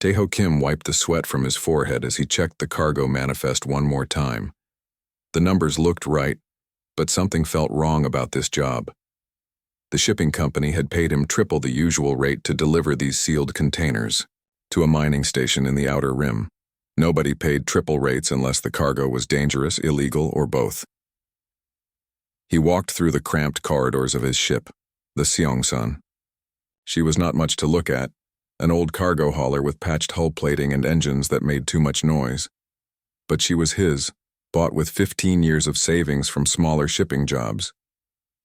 Daeho Kim wiped the sweat from his forehead as he checked the cargo manifest one more time. The numbers looked right, but something felt wrong about this job. The shipping company had paid him triple the usual rate to deliver these sealed containers to a mining station in the Outer Rim. Nobody paid triple rates unless the cargo was dangerous, illegal, or both. He walked through the cramped corridors of his ship, the Seongsan. She was not much to look at, an old cargo hauler with patched hull plating and engines that made too much noise. But she was his, bought with 15 years of savings from smaller shipping jobs.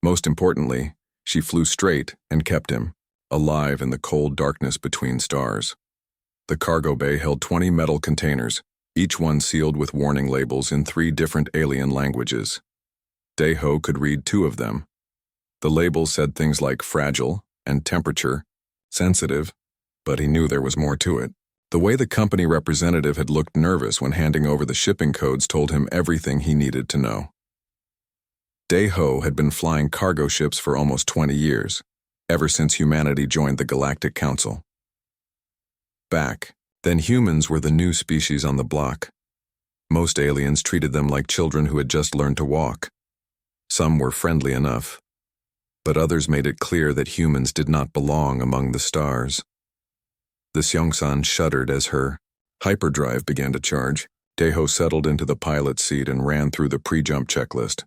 Most importantly, she flew straight and kept him, alive in the cold darkness between stars. The cargo bay held 20 metal containers, each one sealed with warning labels in 3 different alien languages. Daeho could read 2 of them. The labels said things like fragile and temperature, sensitive, but he knew there was more to it. The way the company representative had looked nervous when handing over the shipping codes told him everything he needed to know. Daeho had been flying cargo ships for almost 20 years, ever since humanity joined the Galactic Council. Back then, humans were the new species on the block. Most aliens treated them like children who had just learned to walk. Some were friendly enough, but others made it clear that humans did not belong among the stars. The Seongsan shuddered as her hyperdrive began to charge. Daeho settled into the pilot's seat and ran through the pre-jump checklist.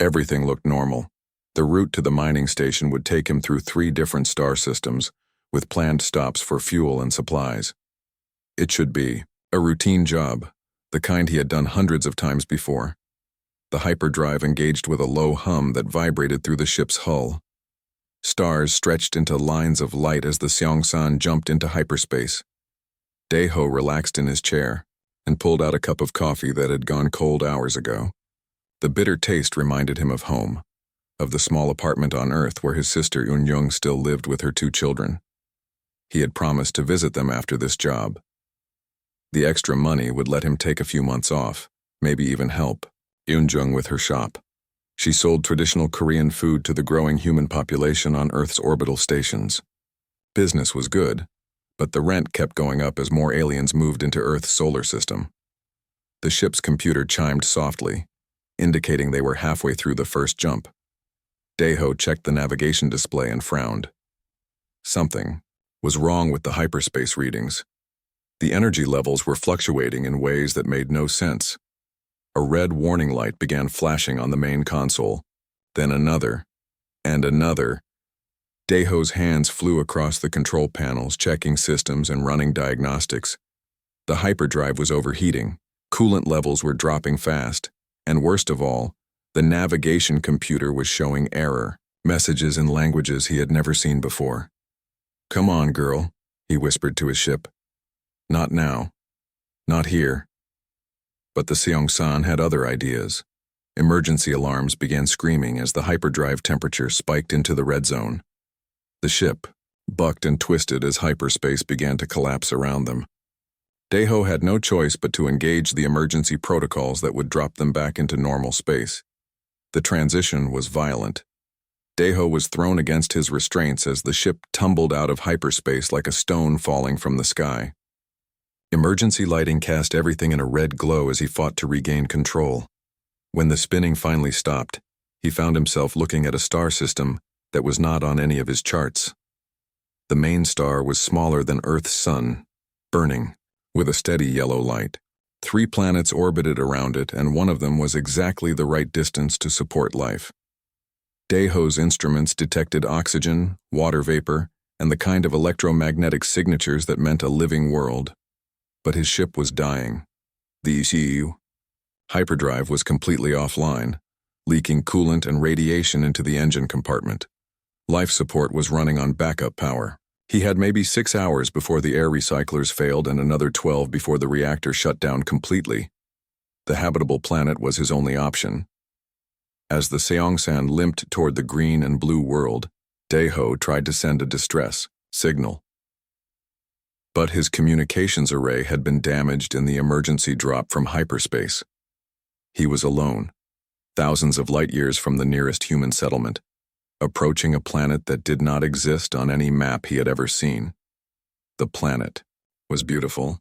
Everything looked normal. The route to the mining station would take him through 3 different star systems, with planned stops for fuel and supplies. It should be a routine job, the kind he had done hundreds of times before. The hyperdrive engaged with a low hum that vibrated through the ship's hull. Stars stretched into lines of light as the Seongsan jumped into hyperspace. Daeho relaxed in his chair and pulled out a cup of coffee that had gone cold hours ago. The bitter taste reminded him of home, of the small apartment on Earth where his sister Eun-young still lived with her 2 children. He had promised to visit them after this job. The extra money would let him take a few months off, maybe even help Eun-jung with her shop. She sold traditional Korean food to the growing human population on Earth's orbital stations. Business was good, but the rent kept going up as more aliens moved into Earth's solar system. The ship's computer chimed softly, indicating they were halfway through the first jump. Daeho checked the navigation display and frowned. Something was wrong with the hyperspace readings. The energy levels were fluctuating in ways that made no sense. A red warning light began flashing on the main console, then another, and another. Daeho's hands flew across the control panels, checking systems and running diagnostics. The hyperdrive was overheating, coolant levels were dropping fast, and worst of all, the navigation computer was showing error, messages in languages he had never seen before. "Come on, girl," he whispered to his ship. "Not now. Not here." But the Seongsan had other ideas. Emergency alarms began screaming as the hyperdrive temperature spiked into the red zone. The ship bucked and twisted as hyperspace began to collapse around them. Daeho had no choice but to engage the emergency protocols that would drop them back into normal space. The transition was violent. Daeho was thrown against his restraints as the ship tumbled out of hyperspace like a stone falling from the sky. Emergency lighting cast everything in a red glow as he fought to regain control. When the spinning finally stopped, he found himself looking at a star system that was not on any of his charts. The main star was smaller than Earth's sun, burning, with a steady yellow light. 3 planets orbited around it, and one of them was exactly the right distance to support life. Daeho's instruments detected oxygen, water vapor, and the kind of electromagnetic signatures that meant a living world. But his ship was dying. The ECU hyperdrive was completely offline, leaking coolant and radiation into the engine compartment. Life support was running on backup power. He had maybe 6 hours before the air recyclers failed and another 12 before the reactor shut down completely. The habitable planet was his only option. As the Seongsan limped toward the green and blue world, Daeho tried to send a distress signal. But his communications array had been damaged in the emergency drop from hyperspace. He was alone, thousands of light years from the nearest human settlement, approaching a planet that did not exist on any map he had ever seen. The planet was beautiful.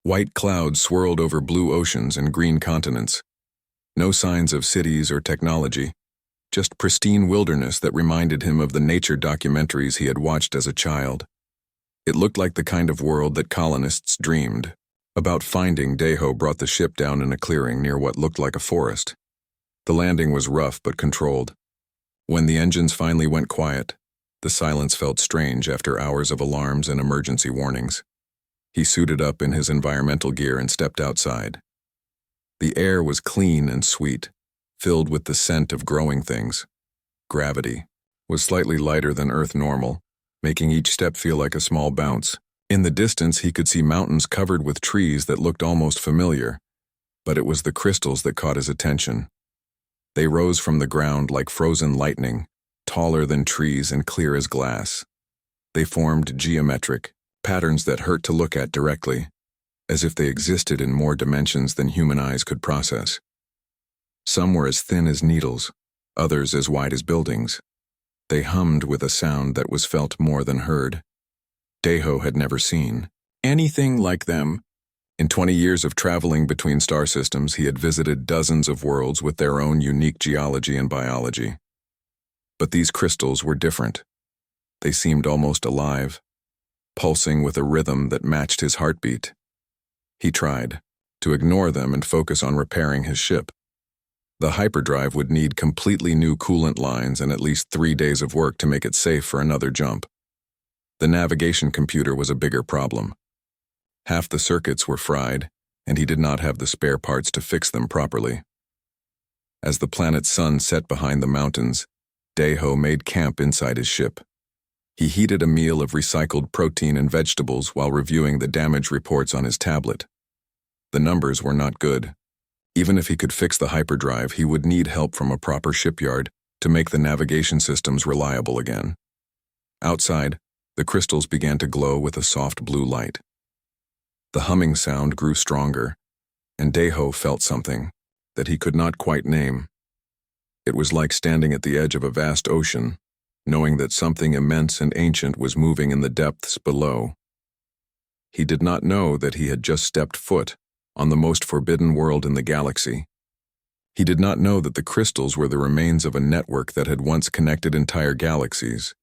White clouds swirled over blue oceans and green continents. No signs of cities or technology, just pristine wilderness that reminded him of the nature documentaries he had watched as a child. It looked like the kind of world that colonists dreamed about finding. Deho brought the ship down in a clearing near what looked like a forest. The landing was rough but controlled. When the engines finally went quiet, the silence felt strange after hours of alarms and emergency warnings. He suited up in his environmental gear and stepped outside. The air was clean and sweet, filled with the scent of growing things. Gravity was slightly lighter than Earth normal, making each step feel like a small bounce. In the distance, he could see mountains covered with trees that looked almost familiar, but it was the crystals that caught his attention. They rose from the ground like frozen lightning, taller than trees and clear as glass. They formed geometric patterns that hurt to look at directly, as if they existed in more dimensions than human eyes could process. Some were as thin as needles, others as wide as buildings. They hummed with a sound that was felt more than heard. Deho had never seen anything like them. In 20 years of traveling between star systems, he had visited dozens of worlds with their own unique geology and biology. But these crystals were different. They seemed almost alive, pulsing with a rhythm that matched his heartbeat. He tried to ignore them and focus on repairing his ship. The hyperdrive would need completely new coolant lines and at least 3 days of work to make it safe for another jump. The navigation computer was a bigger problem. Half the circuits were fried, and he did not have the spare parts to fix them properly. As the planet's sun set behind the mountains, Deho made camp inside his ship. He heated a meal of recycled protein and vegetables while reviewing the damage reports on his tablet. The numbers were not good. Even if he could fix the hyperdrive, he would need help from a proper shipyard to make the navigation systems reliable again. Outside, the crystals began to glow with a soft blue light. The humming sound grew stronger, and Deho felt something that he could not quite name. It was like standing at the edge of a vast ocean, knowing that something immense and ancient was moving in the depths below. He did not know that he had just stepped foot on the most forbidden world in the galaxy. He did not know that the crystals were the remains of a network that had once connected entire galaxies.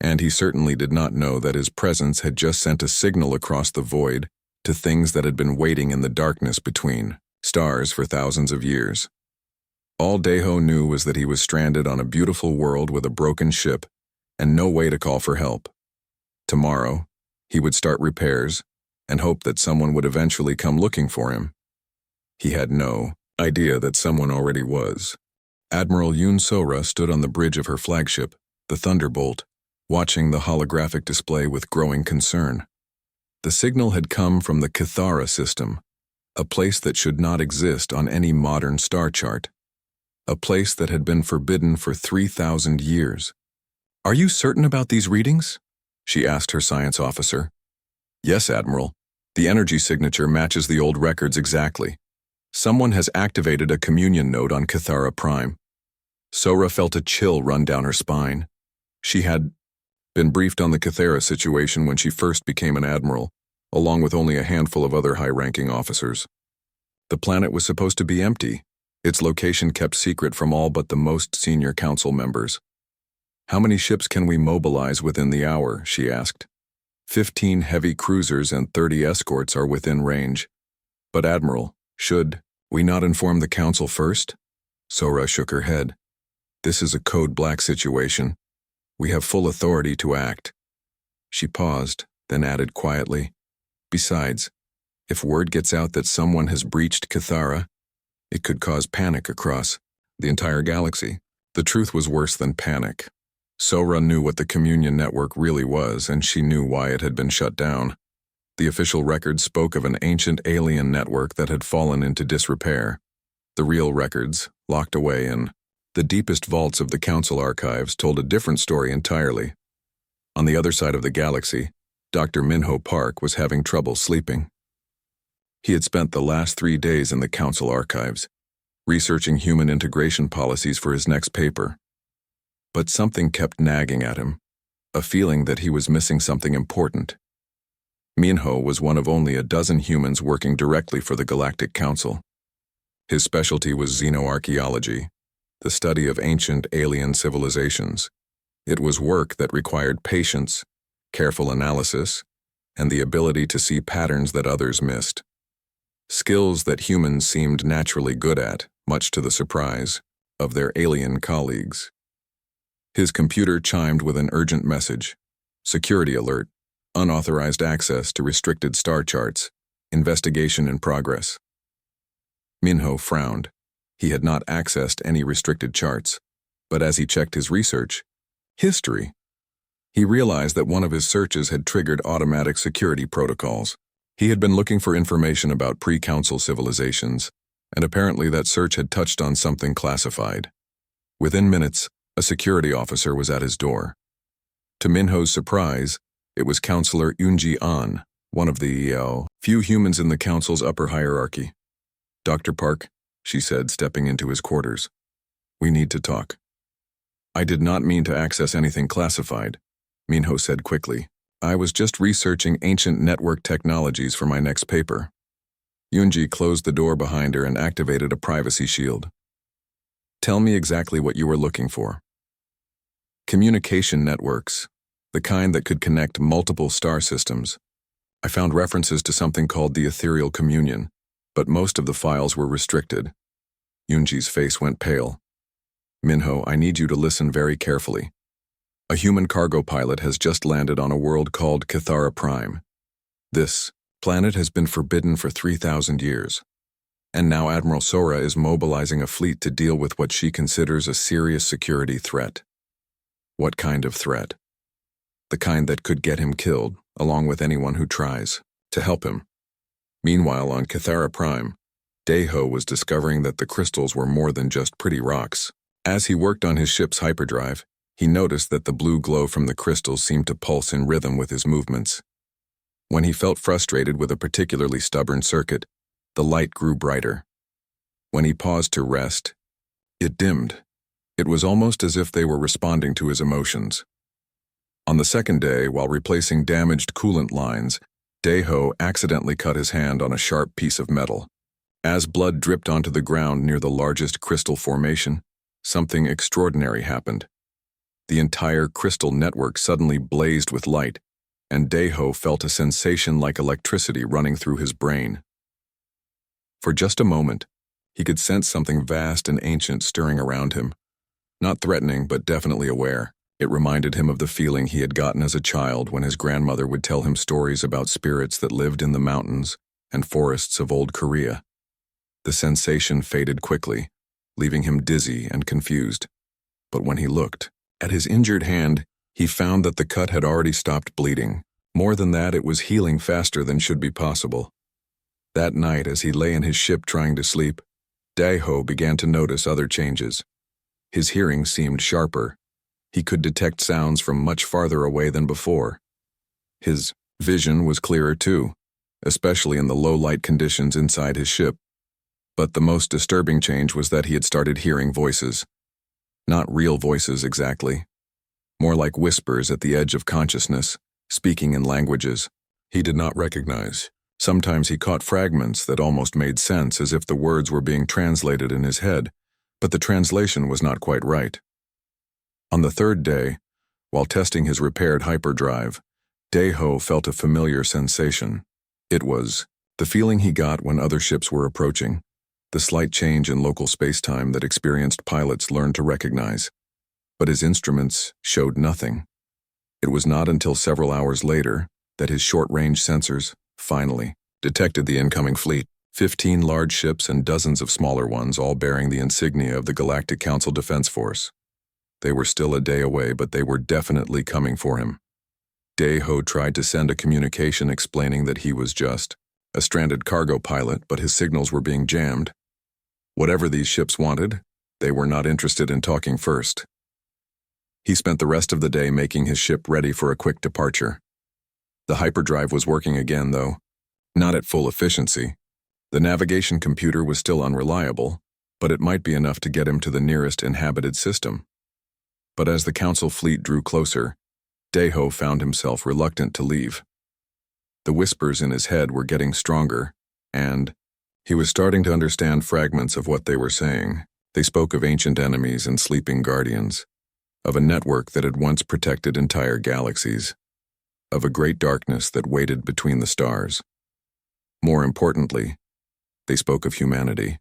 And he certainly did not know that his presence had just sent a signal across the void to things that had been waiting in the darkness between stars for thousands of years. All Deho knew was that he was stranded on a beautiful world with a broken ship and no way to call for help. Tomorrow, he would start repairs and hope that someone would eventually come looking for him. He had no idea that someone already was. Admiral Yoon Sora stood on the bridge of her flagship, the Thunderbolt, watching the holographic display with growing concern. The signal had come from the Cathara system, a place that should not exist on any modern star chart, a place that had been forbidden for 3,000 years. "Are you certain about these readings?" she asked her science officer. "Yes, Admiral. The energy signature matches the old records exactly. Someone has activated a communion node on Cathara Prime." Sora felt a chill run down her spine. She had been briefed on the Cathara situation when she first became an admiral, along with only a handful of other high-ranking officers. The planet was supposed to be empty, its location kept secret from all but the most senior council members. "How many ships can we mobilize within the hour?" she asked. 15 heavy cruisers and 30 escorts are within range. "But Admiral, should we not inform the council first?" Sora shook her head. "This is a code black situation. We have full authority to act." She paused, then added quietly, "Besides, if word gets out that someone has breached Cathara, it could cause panic across the entire galaxy." The truth was worse than panic. Sora knew what the Communion Network really was, and she knew why it had been shut down. The official records spoke of an ancient alien network that had fallen into disrepair. The real records, locked away in the deepest vaults of the Council archives, told a different story entirely. On the other side of the galaxy, Dr. Minho Park was having trouble sleeping. He had spent the last 3 days in the Council archives, researching human integration policies for his next paper. But something kept nagging at him, a feeling that he was missing something important. Minho was one of only a dozen humans working directly for the Galactic Council. His specialty was xenoarchaeology, the study of ancient alien civilizations. It was work that required patience, careful analysis, and the ability to see patterns that others missed. Skills that humans seemed naturally good at, much to the surprise of their alien colleagues. His computer chimed with an urgent message. Security alert. Unauthorized access to restricted star charts. Investigation in progress. Minho frowned. He had not accessed any restricted charts, but as he checked his research, history, he realized that one of his searches had triggered automatic security protocols. He had been looking for information about pre-council civilizations, and apparently that search had touched on something classified. Within minutes, a security officer was at his door. To Minho's surprise, it was Counselor Yunji An, one of the few humans in the council's upper hierarchy. "Dr. Park," she said, stepping into his quarters. "We need to talk." "I did not mean to access anything classified," Minho said quickly. "I was just researching ancient network technologies for my next paper." Yunji closed the door behind her and activated a privacy shield. "Tell me exactly what you were looking for." "Communication networks, the kind that could connect multiple star systems. I found references to something called the Ethereal Communion, but most of the files were restricted." Yunji's face went pale. "Minho, I need you to listen very carefully. A human cargo pilot has just landed on a world called Cathara Prime. This planet has been forbidden for 3,000 years, and now Admiral Sora is mobilizing a fleet to deal with what she considers a serious security threat." "What kind of threat?" "The kind that could get him killed, along with anyone who tries to help him." Meanwhile, on Cathara Prime, Daeho was discovering that the crystals were more than just pretty rocks. As he worked on his ship's hyperdrive, he noticed that the blue glow from the crystals seemed to pulse in rhythm with his movements. When he felt frustrated with a particularly stubborn circuit, the light grew brighter. When he paused to rest, it dimmed. It was almost as if they were responding to his emotions. On the second day, while replacing damaged coolant lines, Daeho accidentally cut his hand on a sharp piece of metal. As blood dripped onto the ground near the largest crystal formation, something extraordinary happened. The entire crystal network suddenly blazed with light, and Daeho felt a sensation like electricity running through his brain. For just a moment, he could sense something vast and ancient stirring around him. Not threatening, but definitely aware. It reminded him of the feeling he had gotten as a child when his grandmother would tell him stories about spirits that lived in the mountains and forests of old Korea. The sensation faded quickly, leaving him dizzy and confused. But when he looked at his injured hand, he found that the cut had already stopped bleeding. More than that, it was healing faster than should be possible. That night, as he lay in his ship trying to sleep, Daeho began to notice other changes. His hearing seemed sharper. He could detect sounds from much farther away than before. His vision was clearer too, especially in the low light conditions inside his ship. But the most disturbing change was that he had started hearing voices. Not real voices exactly. More like whispers at the edge of consciousness, speaking in languages he did not recognize. Sometimes he caught fragments that almost made sense, as if the words were being translated in his head, but the translation was not quite right. On the third day, while testing his repaired hyperdrive, Daeho felt a familiar sensation. It was the feeling he got when other ships were approaching, the slight change in local space-time that experienced pilots learned to recognize. But his instruments showed nothing. It was not until several hours later that his short-range sensors, finally, detected the incoming fleet. 15 large ships and dozens of smaller ones, all bearing the insignia of the Galactic Council Defense Force. They were still a day away, but they were definitely coming for him. Daeho tried to send a communication explaining that he was just a stranded cargo pilot, but his signals were being jammed. Whatever these ships wanted, they were not interested in talking first. He spent the rest of the day making his ship ready for a quick departure. The hyperdrive was working again, though, not at full efficiency. The navigation computer was still unreliable, but it might be enough to get him to the nearest inhabited system. But as the council fleet drew closer, Daeho found himself reluctant to leave. The whispers in his head were getting stronger, and he was starting to understand fragments of what they were saying. They spoke of ancient enemies and sleeping guardians, of a network that had once protected entire galaxies, of a great darkness that waited between the stars. More importantly, they spoke of humanity,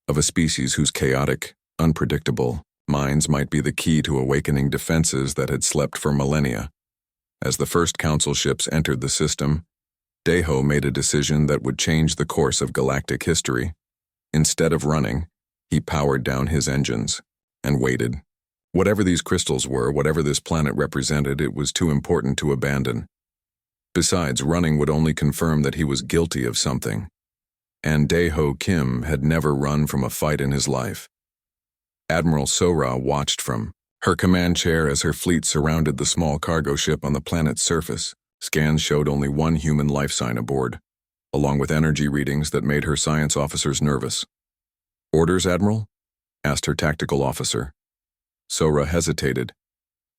of a species whose chaotic, unpredictable minds might be the key to awakening defenses that had slept for millennia. As the first council ships entered the system, Deho made a decision that would change the course of galactic history. Instead of running, he powered down his engines and waited. Whatever these crystals were, whatever this planet represented, it was too important to abandon. Besides, running would only confirm that he was guilty of something. And Daeho Kim had never run from a fight in his life. Admiral Sora watched from her command chair as her fleet surrounded the small cargo ship on the planet's surface. Scans showed only one human life sign aboard, along with energy readings that made her science officers nervous. "Orders, Admiral?" asked her tactical officer. Sora hesitated.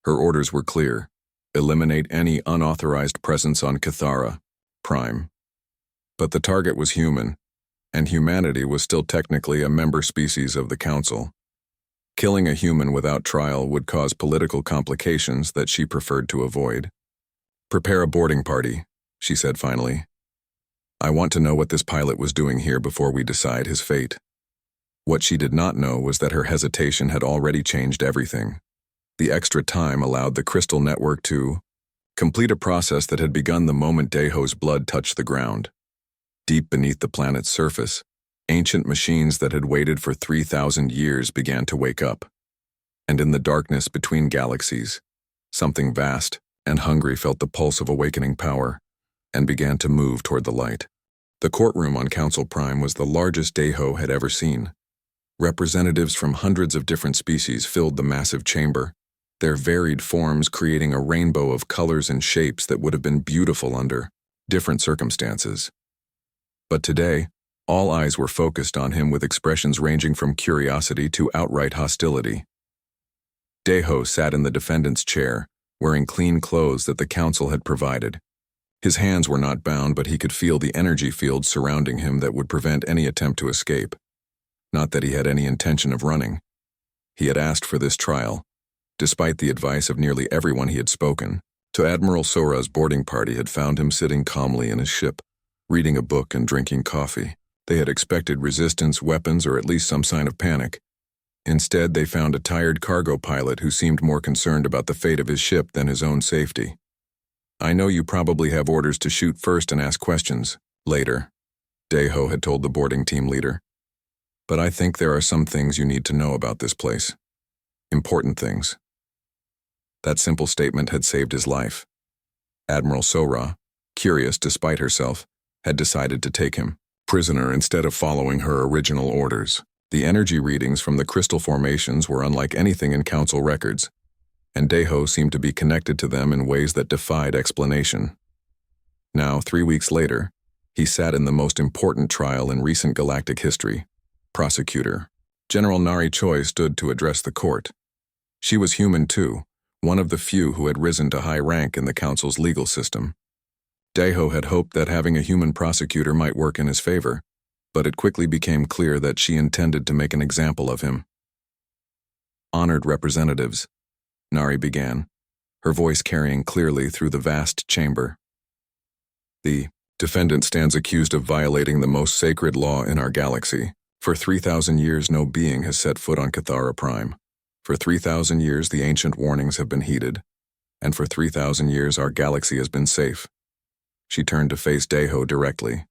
Her orders were clear. Eliminate any unauthorized presence on Cathara Prime. But the target was human, and humanity was still technically a member species of the Council. Killing a human without trial would cause political complications that she preferred to avoid. "Prepare a boarding party," she said finally. "I want to know what this pilot was doing here before we decide his fate." What she did not know was that her hesitation had already changed everything. The extra time allowed the crystal network to complete a process that had begun the moment Daeho's blood touched the ground. Deep beneath the planet's surface, ancient machines that had waited for 3,000 years began to wake up. And in the darkness between galaxies, something vast and hungry felt the pulse of awakening power and began to move toward the light. The courtroom on Council Prime was the largest Daeho had ever seen. Representatives from hundreds of different species filled the massive chamber, their varied forms creating a rainbow of colors and shapes that would have been beautiful under different circumstances. But today, all eyes were focused on him with expressions ranging from curiosity to outright hostility. Daeho sat in the defendant's chair, wearing clean clothes that the council had provided. His hands were not bound, but he could feel the energy field surrounding him that would prevent any attempt to escape. Not that he had any intention of running. He had asked for this trial, despite the advice of nearly everyone he had spoken to. Admiral Sora's boarding party had found him sitting calmly in his ship, reading a book and drinking coffee. They had expected resistance, weapons, or at least some sign of panic. Instead, they found a tired cargo pilot who seemed more concerned about the fate of his ship than his own safety. "I know you probably have orders to shoot first and ask questions later," Daeho had told the boarding team leader. "But I think there are some things you need to know about this place. Important things." That simple statement had saved his life. Admiral Sora, curious despite herself, had decided to take him prisoner instead of following her original orders. The energy readings from the crystal formations were unlike anything in council records, and Daeho seemed to be connected to them in ways that defied explanation. Now, 3 weeks later, he sat in the most important trial in recent galactic history. Prosecutor General Nari Choi stood to address the court. She was human too, one of the few who had risen to high rank in the council's legal system. Daeho had hoped that having a human prosecutor might work in his favor, but it quickly became clear that she intended to make an example of him. "Honored representatives," Nari began, her voice carrying clearly through the vast chamber. "The defendant stands accused of violating the most sacred law in our galaxy. For 3,000 years, no being has set foot on Cathara Prime. For 3,000 years, the ancient warnings have been heeded, and for 3,000 years, our galaxy has been safe." She turned to face Daeho directly.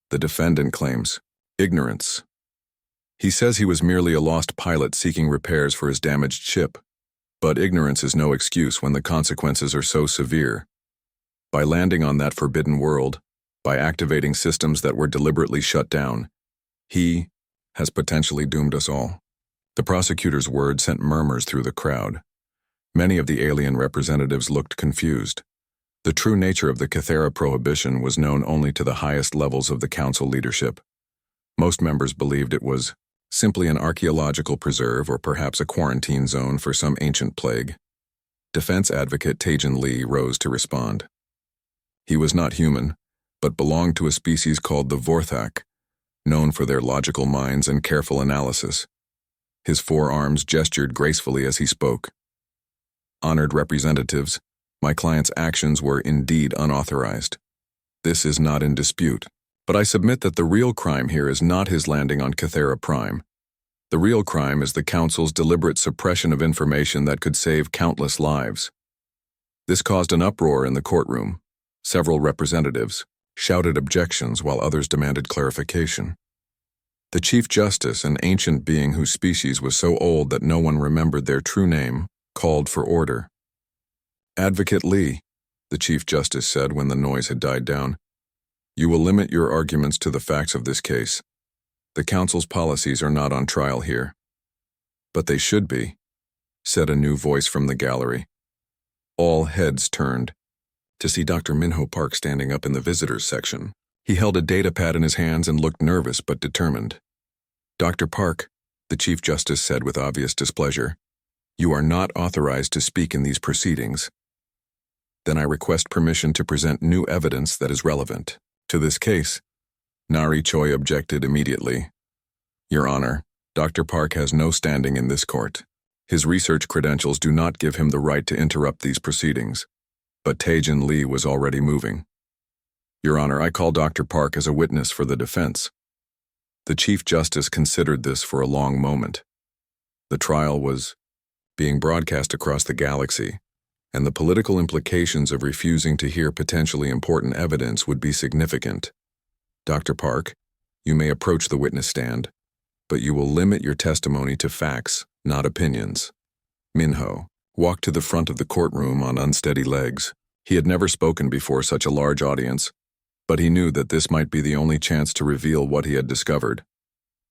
"The defendant claims ignorance. He says he was merely a lost pilot seeking repairs for his damaged ship. But ignorance is no excuse when the consequences are so severe. By landing on that forbidden world, by activating systems that were deliberately shut down, he has potentially doomed us all." The prosecutor's words sent murmurs through the crowd. Many of the alien representatives looked confused. The true nature of the Cathara prohibition was known only to the highest levels of the council leadership. Most members believed it was simply an archaeological preserve or perhaps a quarantine zone for some ancient plague. Defense advocate Taejin Lee rose to respond. He was not human, but belonged to a species called the Vorthak, known for their logical minds and careful analysis. His forearms gestured gracefully as he spoke. Honored representatives, my client's actions were indeed unauthorized. This is not in dispute, but I submit that the real crime here is not his landing on Cathera Prime. The real crime is the Council's deliberate suppression of information that could save countless lives. This caused an uproar in the courtroom. Several representatives shouted objections while others demanded clarification. The Chief Justice, an ancient being whose species was so old that no one remembered their true name, called for order. "Advocate Lee," the Chief Justice said when the noise had died down, "you will limit your arguments to the facts of this case. The Council's policies are not on trial here." "But they should be," said a new voice from the gallery. All heads turned to see Dr. Minho Park standing up in the visitors section. He held a datapad in his hands and looked nervous but determined. "Dr. Park," the Chief Justice said with obvious displeasure, "you are not authorized to speak in these proceedings. Then I request permission to present new evidence that is relevant to this case." Nari Choi objected immediately. "Your Honor, Dr. Park has no standing in this court. His research credentials do not give him the right to interrupt these proceedings." But Taejin Lee was already moving. "Your Honor, I call Dr. Park as a witness for the defense." The Chief Justice considered this for a long moment. The trial was being broadcast across the galaxy, and the political implications of refusing to hear potentially important evidence would be significant. "Dr. Park, you may approach the witness stand, but you will limit your testimony to facts, not opinions." Minho walked to the front of the courtroom on unsteady legs. He had never spoken before such a large audience, but he knew that this might be the only chance to reveal what he had discovered.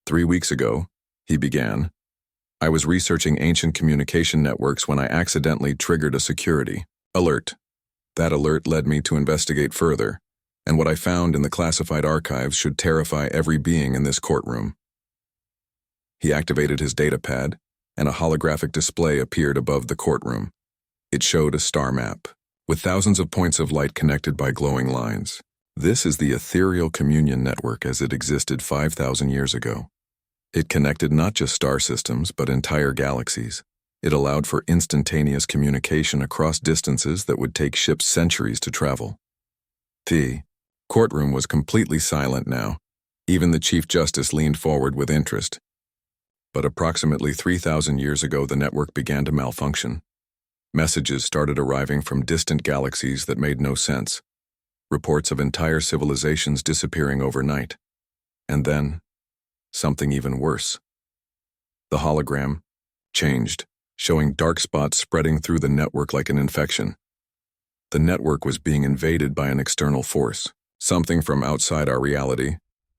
3 weeks ago, he began, I was researching ancient communication networks when I accidentally triggered a security alert. That alert led me to investigate further, and what I found in the classified archives should terrify every being in this courtroom. He activated his datapad, and a holographic display appeared above the courtroom. It showed a star map, with thousands of points of light connected by glowing lines. This is the ethereal communion network as it existed 5,000 years ago. It connected not just star systems, but entire galaxies. It allowed for instantaneous communication across distances that would take ships centuries to travel. The courtroom was completely silent now. Even the Chief Justice leaned forward with interest. But approximately 3,000 years ago, the network began to malfunction. Messages started arriving from distant galaxies that made no sense. Reports of entire civilizations disappearing overnight. And then, something even worse. The hologram changed, showing dark spots spreading through the network like an infection. The network was being invaded by an external force, something from outside our reality,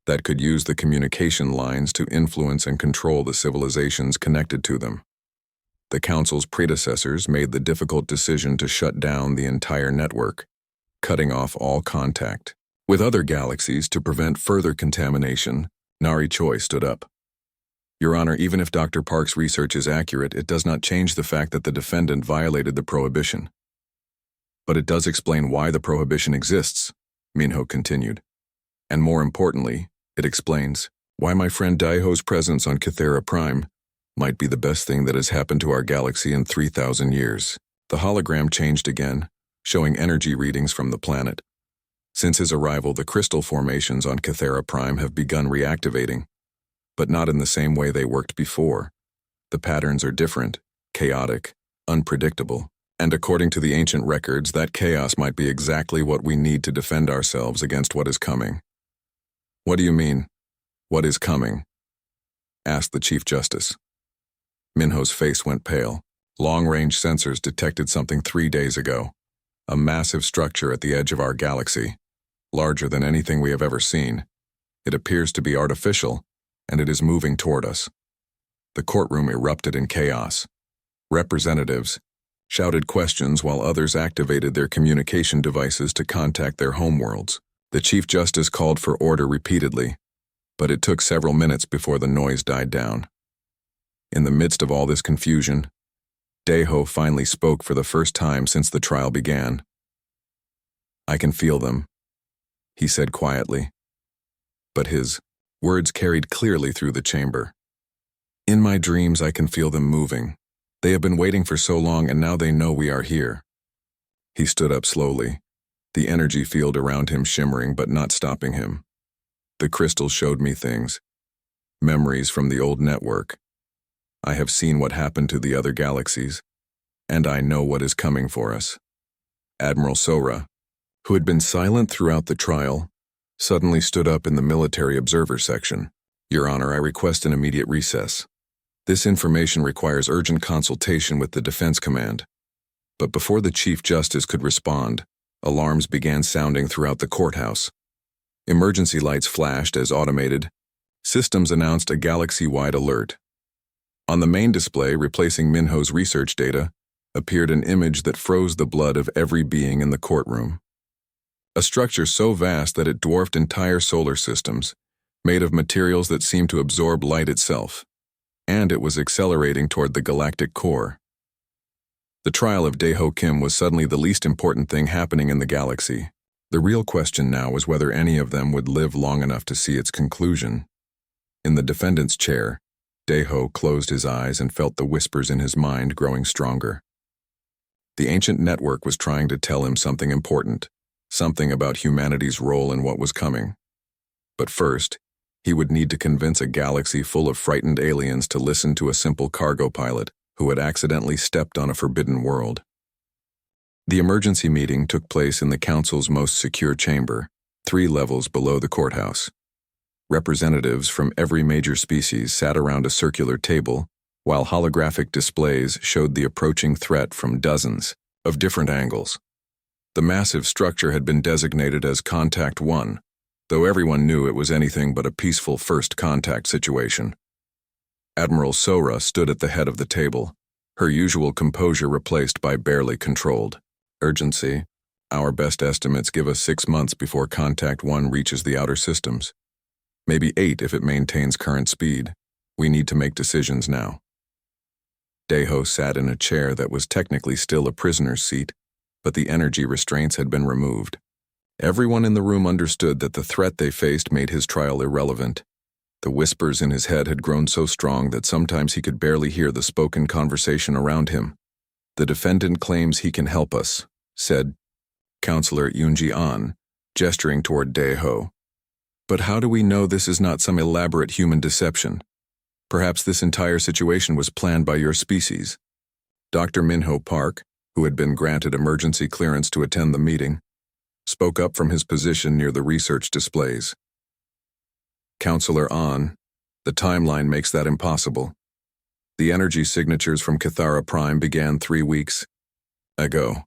that could use the communication lines to influence and control the civilizations connected to them. The Council's predecessors made the difficult decision to shut down the entire network, cutting off all contact with other galaxies to prevent further contamination. Nari Choi stood up. "Your Honor, even if Dr. Park's research is accurate, it does not change the fact that the defendant violated the prohibition." "But it does explain why the prohibition exists," Minho continued. "And more importantly, it explains why my friend Daiho's presence on Cathera Prime might be the best thing that has happened to our galaxy in 3,000 years. The hologram changed again, showing energy readings from the planet. Since his arrival, the crystal formations on Cathera Prime have begun reactivating, but not in the same way they worked before. The patterns are different, chaotic, unpredictable, and according to the ancient records, that chaos might be exactly what we need to defend ourselves against what is coming." "What do you mean, what is coming?" asked the Chief Justice. Minho's face went pale. Long-range sensors detected something 3 days ago. A massive structure at the edge of our galaxy, larger than anything we have ever seen. It appears to be artificial, and it is moving toward us. The courtroom erupted in chaos. Representatives shouted questions while others activated their communication devices to contact their homeworlds. The Chief Justice called for order repeatedly, but it took several minutes before the noise died down. In the midst of all this confusion, Daiho finally spoke for the first time since the trial began. I can feel them, he said quietly. But his words carried clearly through the chamber. In my dreams, I can feel them moving. They have been waiting for so long, and now they know we are here. He stood up slowly, the energy field around him shimmering but not stopping him. The crystals showed me things, memories from the old network. I have seen what happened to the other galaxies, and I know what is coming for us. Admiral Sora, who had been silent throughout the trial, suddenly stood up in the military observer section. Your Honor, I request an immediate recess. This information requires urgent consultation with the Defense Command. But before the Chief Justice could respond, alarms began sounding throughout the courthouse. Emergency lights flashed as automated systems announced a galaxy-wide alert. On the main display, replacing Minho's research data, appeared an image that froze the blood of every being in the courtroom. A structure so vast that it dwarfed entire solar systems, made of materials that seemed to absorb light itself, and it was accelerating toward the galactic core. The trial of Daeho Kim was suddenly the least important thing happening in the galaxy. The real question now was whether any of them would live long enough to see its conclusion. In the defendant's chair, Daeho closed his eyes and felt the whispers in his mind growing stronger. The ancient network was trying to tell him something important, something about humanity's role in what was coming. But first, he would need to convince a galaxy full of frightened aliens to listen to a simple cargo pilot who had accidentally stepped on a forbidden world. The emergency meeting took place in the Council's most secure chamber, 3 levels below the courthouse. Representatives from every major species sat around a circular table, while holographic displays showed the approaching threat from dozens of different angles. The massive structure had been designated as Contact 1, though everyone knew it was anything but a peaceful first contact situation. Admiral Sora stood at the head of the table, her usual composure replaced by barely controlled urgency. Our best estimates give us 6 months before Contact 1 reaches the outer systems. Maybe 8 if it maintains current speed. We need to make decisions now. Daeho sat in a chair that was technically still a prisoner's seat, but the energy restraints had been removed. Everyone in the room understood that the threat they faced made his trial irrelevant. The whispers in his head had grown so strong that sometimes he could barely hear the spoken conversation around him. The defendant claims he can help us, said Counselor Yoonji An, gesturing toward Daeho. But how do we know this is not some elaborate human deception? Perhaps this entire situation was planned by your species. Dr. Minho Park, who had been granted emergency clearance to attend the meeting, spoke up from his position near the research displays. Counselor An, the timeline makes that impossible. The energy signatures from Cathara Prime began 3 weeks ago,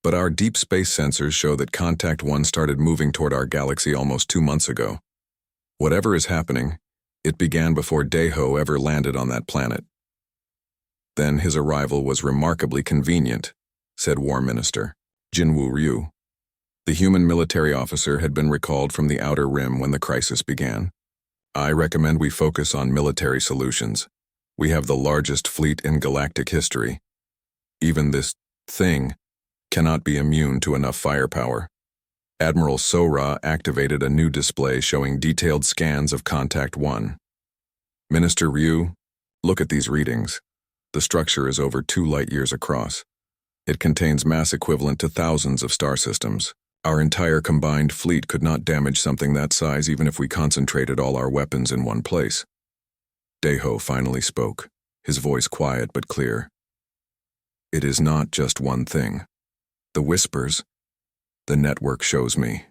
but our deep space sensors show that Contact 1 started moving toward our galaxy almost 2 months ago. Whatever is happening, it began before Daeho ever landed on that planet. Then his arrival was remarkably convenient, said War Minister Jinwoo Ryu. The human military officer had been recalled from the Outer Rim when the crisis began. I recommend we focus on military solutions. We have the largest fleet in galactic history. Even this thing cannot be immune to enough firepower. Admiral Sora activated a new display showing detailed scans of Contact 1. Minister Ryu, look at these readings. The structure is over 2 light-years across. It contains mass equivalent to thousands of star systems. Our entire combined fleet could not damage something that size even if we concentrated all our weapons in one place. Daeho finally spoke, his voice quiet but clear. It is not just one thing. The whispers, the network shows me.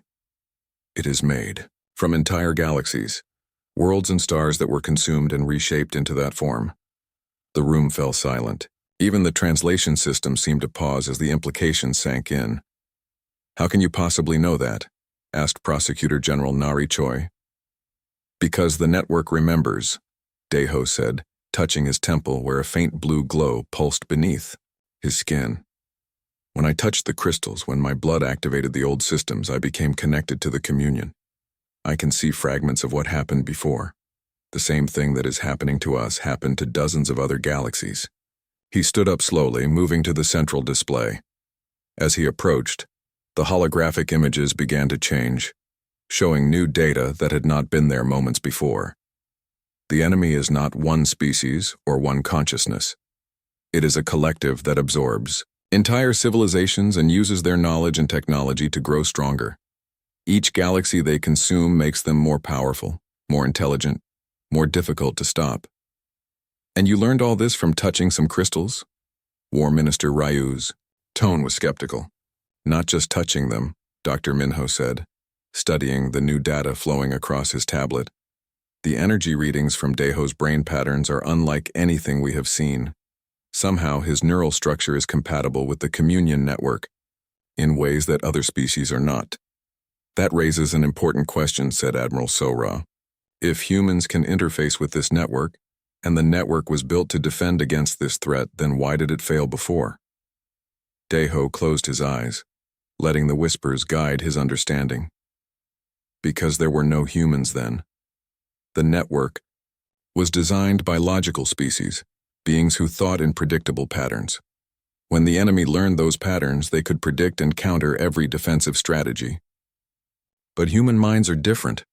It is made from entire galaxies, worlds and stars that were consumed and reshaped into that form. The room fell silent. Even the translation system seemed to pause as the implications sank in. How can you possibly know that? Asked Prosecutor General Nari Choi. Because the network remembers, Daeho said, touching his temple where a faint blue glow pulsed beneath his skin. When I touched the crystals, when my blood activated the old systems, I became connected to the communion. I can see fragments of what happened before. The same thing that is happening to us happened to dozens of other galaxies. He stood up slowly, moving to the central display. As he approached, The holographic images began to change, showing new data that had not been there moments before. The enemy is not one species or one consciousness. It is a collective that absorbs entire civilizations and uses their knowledge and technology to grow stronger. Each galaxy they consume makes them more powerful, more intelligent, more difficult to stop. And you learned all this from touching some crystals? War Minister Ryu's tone was skeptical. Not just touching them, Dr. Minho said, studying the new data flowing across his tablet. The energy readings from Daeho's brain patterns are unlike anything we have seen. Somehow his neural structure is compatible with the communion network, in ways that other species are not. That raises an important question, said Admiral Sora. If humans can interface with this network, and the network was built to defend against this threat, then why did it fail before? Daeho closed his eyes, letting the whispers guide his understanding. Because there were no humans then. The network was designed by logical species, beings who thought in predictable patterns. When the enemy learned those patterns, they could predict and counter every defensive strategy. But human minds are different,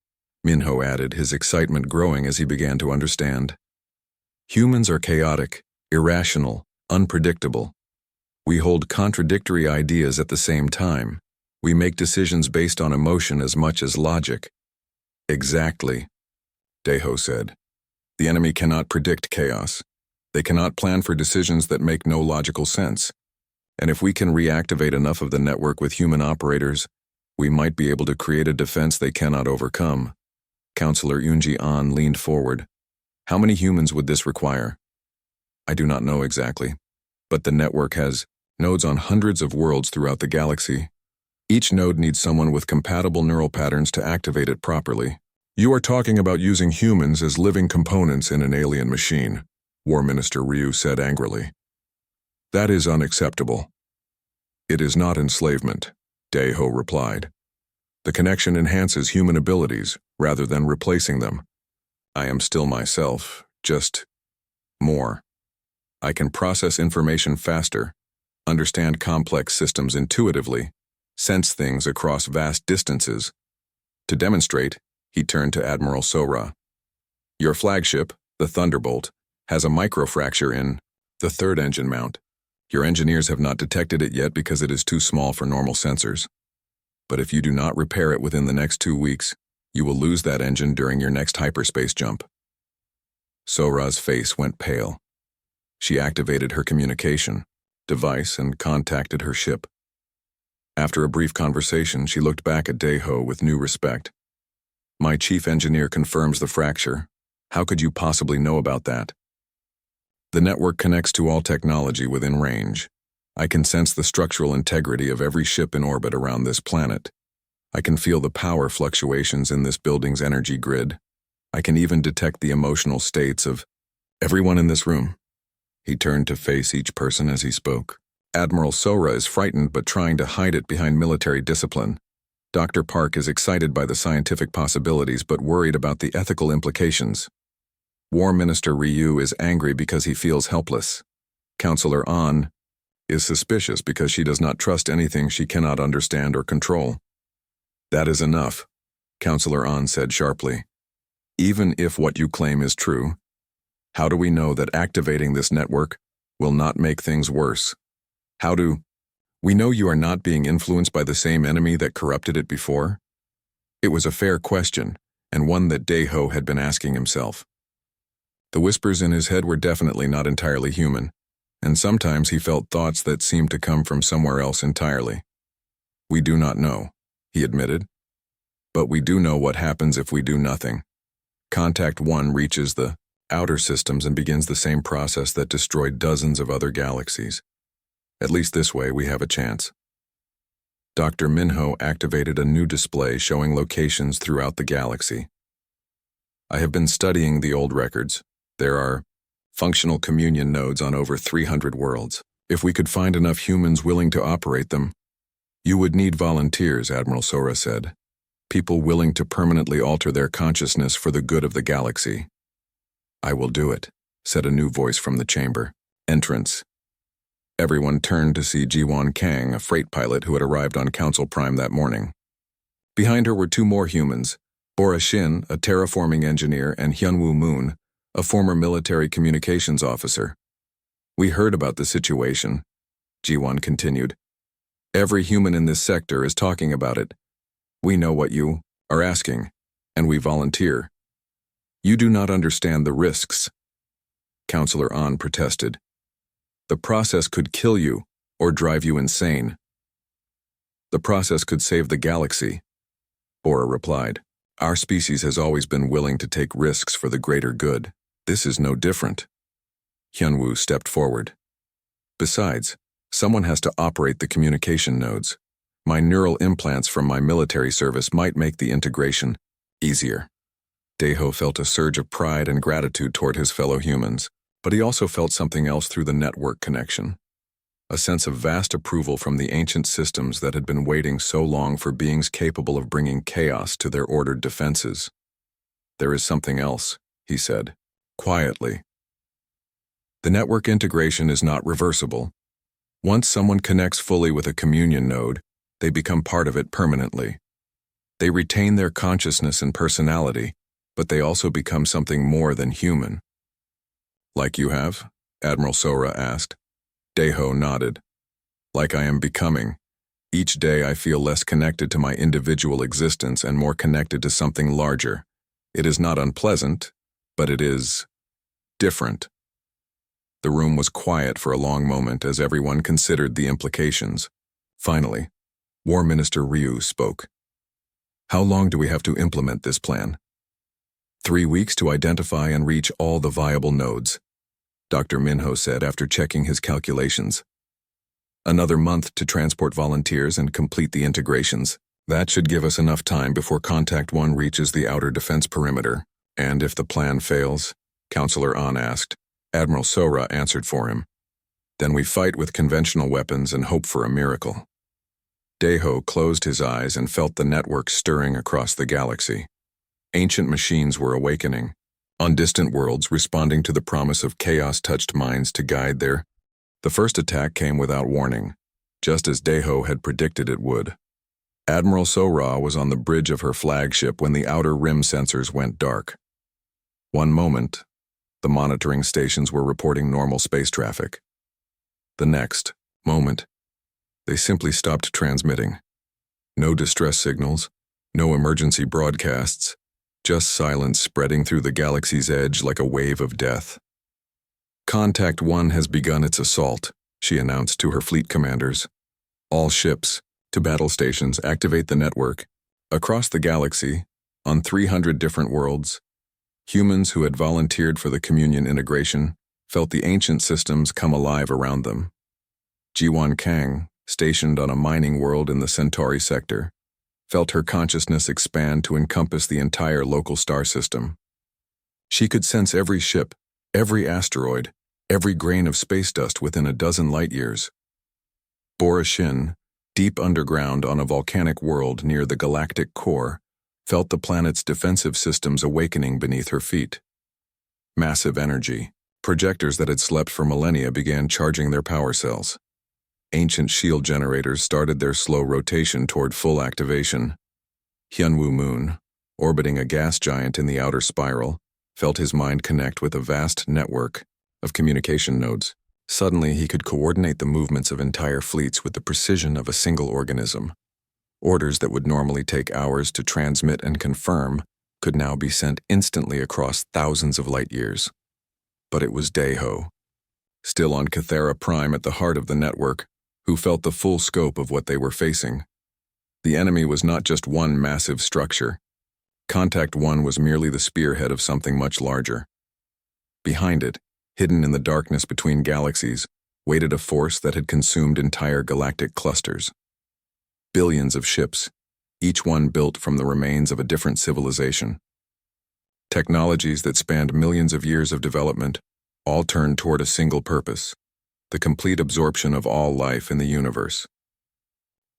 Minho added, his excitement growing as he began to understand. Humans are chaotic, irrational, unpredictable. We hold contradictory ideas at the same time. We make decisions based on emotion as much as logic. Exactly, Daeho said. The enemy cannot predict chaos. They cannot plan for decisions that make no logical sense. And if we can reactivate enough of the network with human operators, we might be able to create a defense they cannot overcome. Counselor Yunji An leaned forward. How many humans would this require? I do not know exactly, but the network has nodes on hundreds of worlds throughout the galaxy. Each node needs someone with compatible neural patterns to activate it properly. You are talking about using humans as living components in an alien machine, War Minister Ryu said angrily. That is unacceptable. It is not enslavement, Daeho replied. The connection enhances human abilities rather than replacing them. I am still myself, just more. I can process information faster, understand complex systems intuitively, sense things across vast distances. To demonstrate, he turned to Admiral Sora. Your flagship, the Thunderbolt, has a microfracture in the third engine mount. Your engineers have not detected it yet because it is too small for normal sensors. But if you do not repair it within the next 2 weeks, you will lose that engine during your next hyperspace jump. Sora's face went pale. She activated her communication device and contacted her ship. After a brief conversation, she looked back at Daeho with new respect. My chief engineer confirms the fracture. How could you possibly know about that? The network connects to all technology within range. I can sense the structural integrity of every ship in orbit around this planet. I can feel the power fluctuations in this building's energy grid. I can even detect the emotional states of everyone in this room. He turned to face each person as he spoke. Admiral Sora is frightened but trying to hide it behind military discipline. Dr. Park is excited by the scientific possibilities but worried about the ethical implications. War Minister Ryu is angry because he feels helpless. Counselor An is suspicious because she does not trust anything she cannot understand or control. That is enough, Counselor An said sharply. Even if what you claim is true, how do we know that activating this network will not make things worse? How do we know you are not being influenced by the same enemy that corrupted it before? It was a fair question, and one that Daeho had been asking himself. The whispers in his head were definitely not entirely human, and sometimes he felt thoughts that seemed to come from somewhere else entirely. We do not know, he admitted. But we do know what happens if we do nothing. Contact 1 reaches the outer systems and begins the same process that destroyed dozens of other galaxies. At least this way we have a chance. Dr. Minho activated a new display showing locations throughout the galaxy. I have been studying the old records. There are functional communion nodes on over 300 worlds. If we could find enough humans willing to operate them, you would need volunteers, Admiral Sora said. People willing to permanently alter their consciousness for the good of the galaxy. I will do it, said a new voice from the chamber. Entrance. Everyone turned to see Jiwon Kang, a freight pilot who had arrived on Council Prime that morning. Behind her were two more humans, Bora Shin, a terraforming engineer, and Hyunwoo Moon, a former military communications officer. "We heard about the situation," Jiwon continued. "Every human in this sector is talking about it. We know what you are asking, and we volunteer. You do not understand the risks." Counselor An protested. "The process could kill you or drive you insane." "The process could save the galaxy," Bora replied. "Our species has always been willing to take risks for the greater good. This is no different." Hyunwoo stepped forward. "Besides, someone has to operate the communication nodes. My neural implants from my military service might make the integration easier." Daeho felt a surge of pride and gratitude toward his fellow humans, but he also felt something else through the network connection. A sense of vast approval from the ancient systems that had been waiting so long for beings capable of bringing chaos to their ordered defenses. "There is something else," he said, quietly. "The network integration is not reversible. Once someone connects fully with a communion node, they become part of it permanently. They retain their consciousness and personality, but they also become something more than human." "Like you have?" Admiral Sora asked. Daeho nodded. "Like I am becoming. Each day I feel less connected to my individual existence and more connected to something larger. It is not unpleasant, but it is different." The room was quiet for a long moment as everyone considered the implications. Finally, War Minister Ryu spoke. "How long do we have to implement this plan?" 3 weeks to identify and reach all the viable nodes," Dr. Minho said after checking his calculations. "Another month to transport volunteers and complete the integrations. That should give us enough time before Contact 1 reaches the outer defense perimeter." "And if the plan fails?" Counselor An asked. Admiral Sora answered for him. "Then we fight with conventional weapons and hope for a miracle." Daeho closed his eyes and felt the network stirring across the galaxy. Ancient machines were awakening, on distant worlds responding to the promise of chaos-touched minds to guide their. The first attack came without warning, just as Daeho had predicted it would. Admiral Sora was on the bridge of her flagship when the outer rim sensors went dark. One moment, the monitoring stations were reporting normal space traffic. The next moment, they simply stopped transmitting. No distress signals, no emergency broadcasts, just silence spreading through the galaxy's edge like a wave of death. "Contact 1 has begun its assault," she announced to her fleet commanders. "All ships, to battle stations, activate the network. Across the galaxy, on 300 different worlds, humans who had volunteered for the communion integration felt the ancient systems come alive around them. Jiwon Kang, stationed on a mining world in the Centauri sector, felt her consciousness expand to encompass the entire local star system. She could sense every ship, every asteroid, every grain of space dust within a dozen light-years. Bora Shin, deep underground on a volcanic world near the galactic core, felt the planet's defensive systems awakening beneath her feet. Massive energy, projectors that had slept for millennia began charging their power cells. Ancient shield generators started their slow rotation toward full activation. Hyunwoo Moon, orbiting a gas giant in the outer spiral, felt his mind connect with a vast network of communication nodes. Suddenly, he could coordinate the movements of entire fleets with the precision of a single organism. Orders that would normally take hours to transmit and confirm could now be sent instantly across thousands of light-years. But it was Daeho, still on Cathera Prime at the heart of the network, who felt the full scope of what they were facing. The enemy was not just one massive structure. Contact 1 was merely the spearhead of something much larger. Behind it, hidden in the darkness between galaxies, waited a force that had consumed entire galactic clusters. Billions of ships, each one built from the remains of a different civilization. Technologies that spanned millions of years of development, all turned toward a single purpose: the complete absorption of all life in the universe.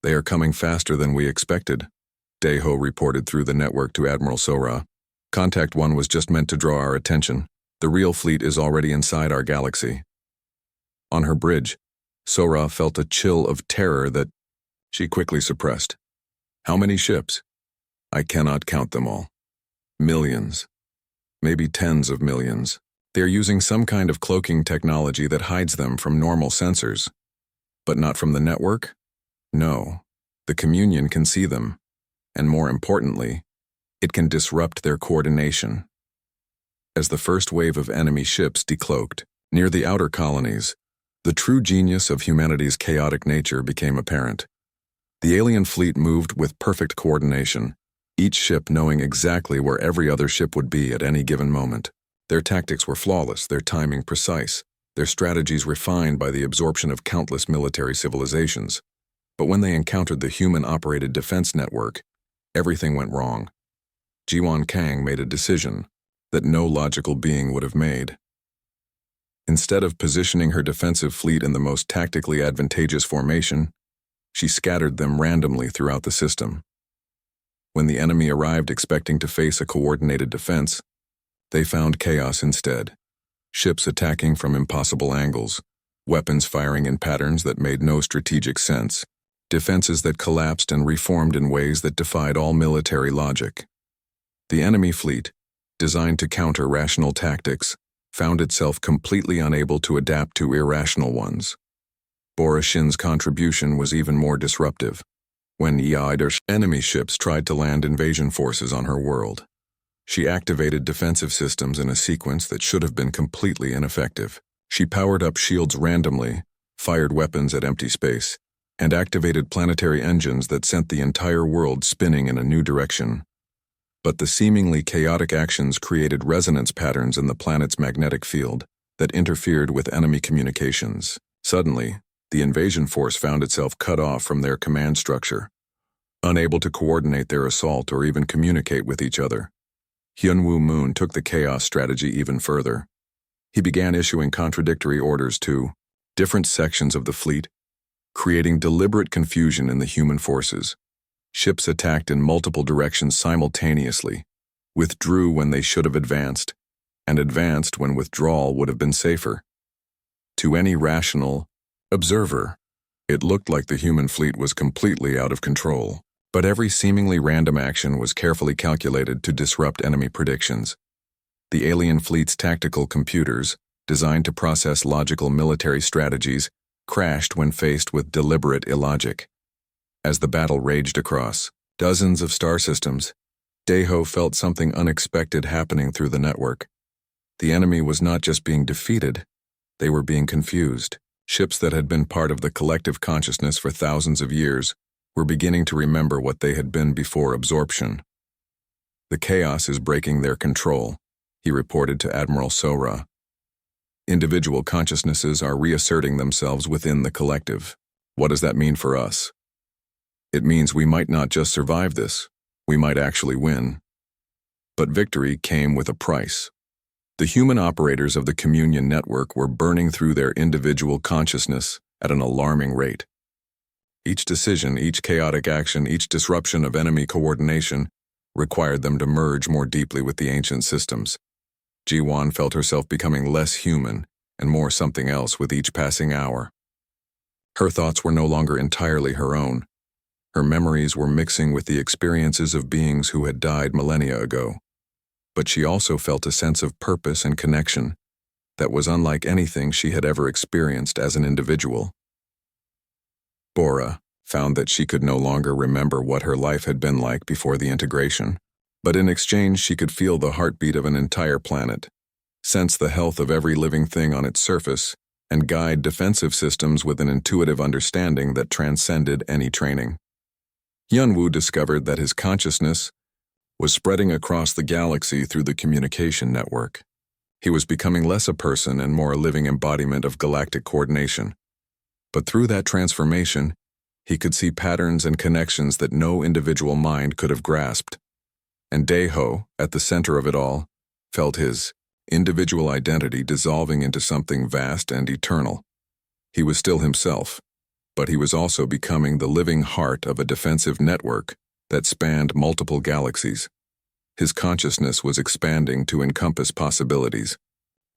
"They are coming faster than we expected," Daeho reported through the network to Admiral Sora. "Contact 1 was just meant to draw our attention. The real fleet is already inside our galaxy." On her bridge, Sora felt a chill of terror that she quickly suppressed. How many ships? I cannot count them all. Millions. Maybe tens of millions. They're using some kind of cloaking technology that hides them from normal sensors. But not from the network? No. The Communion can see them. And more importantly, it can disrupt their coordination. As the first wave of enemy ships decloaked, near the outer colonies, the true genius of humanity's chaotic nature became apparent. The alien fleet moved with perfect coordination, each ship knowing exactly where every other ship would be at any given moment. Their tactics were flawless, their timing precise, their strategies refined by the absorption of countless military civilizations. But when they encountered the human-operated defense network, everything went wrong. Jiwan Kang made a decision that no logical being would have made. Instead of positioning her defensive fleet in the most tactically advantageous formation, she scattered them randomly throughout the system. When the enemy arrived expecting to face a coordinated defense, they found chaos instead. Ships attacking from impossible angles, weapons firing in patterns that made no strategic sense, defenses that collapsed and reformed in ways that defied all military logic. The enemy fleet, designed to counter rational tactics, found itself completely unable to adapt to irrational ones. Bora Shin's contribution was even more disruptive. When Yaider's enemy ships tried to land invasion forces on her world, she activated defensive systems in a sequence that should have been completely ineffective. She powered up shields randomly, fired weapons at empty space, and activated planetary engines that sent the entire world spinning in a new direction. But the seemingly chaotic actions created resonance patterns in the planet's magnetic field that interfered with enemy communications. Suddenly, the invasion force found itself cut off from their command structure, unable to coordinate their assault or even communicate with each other. Hyunwoo Moon took the chaos strategy even further. He began issuing contradictory orders to different sections of the fleet, creating deliberate confusion in the human forces. Ships attacked in multiple directions simultaneously, withdrew when they should have advanced, and advanced when withdrawal would have been safer. To any rational observer, it looked like the human fleet was completely out of control, but every seemingly random action was carefully calculated to disrupt enemy predictions. The alien fleet's tactical computers, designed to process logical military strategies, crashed when faced with deliberate illogic. As the battle raged across dozens of star systems, Daeho felt something unexpected happening through the network. The enemy was not just being defeated, they were being confused. Ships that had been part of the collective consciousness for thousands of years were beginning to remember what they had been before absorption. The chaos is breaking their control, he reported to Admiral Sora. Individual consciousnesses are reasserting themselves within the collective. What does that mean for us? It means we might not just survive this, we might actually win. But victory came with a price. The human operators of the Communion network were burning through their individual consciousness at an alarming rate. Each decision, each chaotic action, each disruption of enemy coordination required them to merge more deeply with the ancient systems. Jiwan felt herself becoming less human and more something else with each passing hour. Her thoughts were no longer entirely her own. Her memories were mixing with the experiences of beings who had died millennia ago. But she also felt a sense of purpose and connection that was unlike anything she had ever experienced as an individual. Bora found that she could no longer remember what her life had been like before the integration, but in exchange she could feel the heartbeat of an entire planet, sense the health of every living thing on its surface, and guide defensive systems with an intuitive understanding that transcended any training. Hyunwoo discovered that his consciousness was spreading across the galaxy through the communication network. He was becoming less a person and more a living embodiment of galactic coordination. But through that transformation, he could see patterns and connections that no individual mind could have grasped. And Daeho, at the center of it all, felt his individual identity dissolving into something vast and eternal. He was still himself, but he was also becoming the living heart of a defensive network that spanned multiple galaxies. His consciousness was expanding to encompass possibilities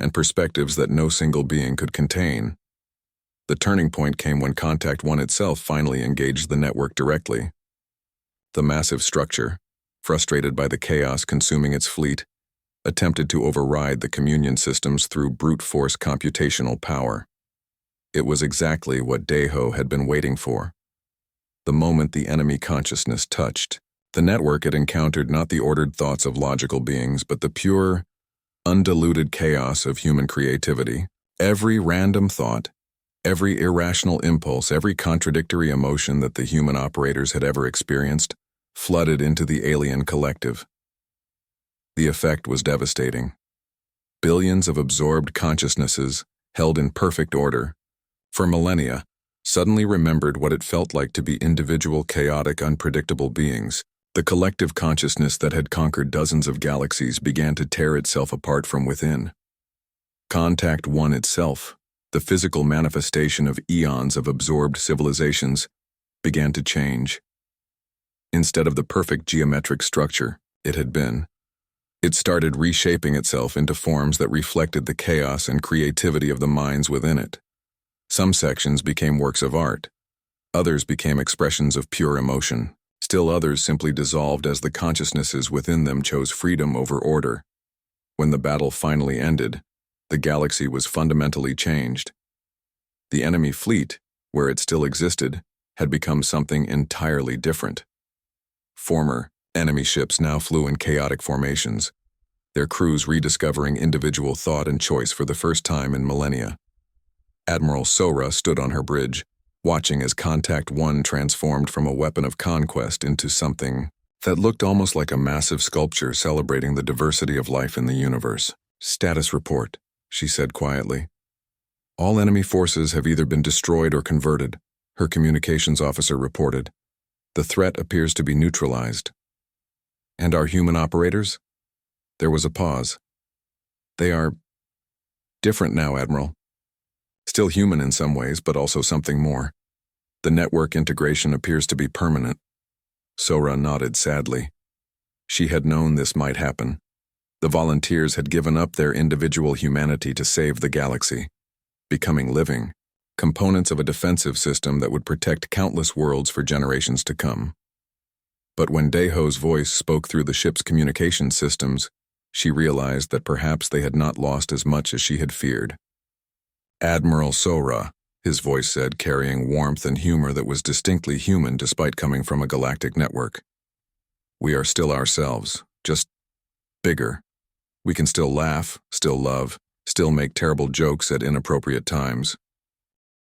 and perspectives that no single being could contain. The turning point came when Contact One itself finally engaged the network directly. The massive structure, frustrated by the chaos consuming its fleet, attempted to override the communion systems through brute force computational power. It was exactly what Deho had been waiting for. The moment the enemy consciousness touched, the network had encountered not the ordered thoughts of logical beings, but the pure, undiluted chaos of human creativity. Every random thought, every irrational impulse, every contradictory emotion that the human operators had ever experienced flooded into the alien collective. The effect was devastating. Billions of absorbed consciousnesses, held in perfect order, for millennia, suddenly remembered what it felt like to be individual, chaotic, unpredictable beings. The collective consciousness that had conquered dozens of galaxies began to tear itself apart from within. Contact One itself, the physical manifestation of eons of absorbed civilizations, began to change. Instead of the perfect geometric structure it had been, it started reshaping itself into forms that reflected the chaos and creativity of the minds within it. Some sections became works of art. Others became expressions of pure emotion. Still others simply dissolved as the consciousnesses within them chose freedom over order. When the battle finally ended, the galaxy was fundamentally changed. The enemy fleet, where it still existed, had become something entirely different. Former enemy ships now flew in chaotic formations, their crews rediscovering individual thought and choice for the first time in millennia. Admiral Sora stood on her bridge, watching as Contact One transformed from a weapon of conquest into something that looked almost like a massive sculpture celebrating the diversity of life in the universe. "Status report," she said quietly. "All enemy forces have either been destroyed or converted," her communications officer reported. "The threat appears to be neutralized." "And our human operators?" There was a pause. "They are different now, Admiral. Still human in some ways, but also something more. The network integration appears to be permanent." Sora nodded sadly. She had known this might happen. The volunteers had given up their individual humanity to save the galaxy, becoming living components of a defensive system that would protect countless worlds for generations to come. But when Deho's voice spoke through the ship's communication systems, she realized that perhaps they had not lost as much as she had feared. "Admiral Sora," his voice said, carrying warmth and humor that was distinctly human despite coming from a galactic network. "We are still ourselves, just bigger. We can still laugh, still love, still make terrible jokes at inappropriate times.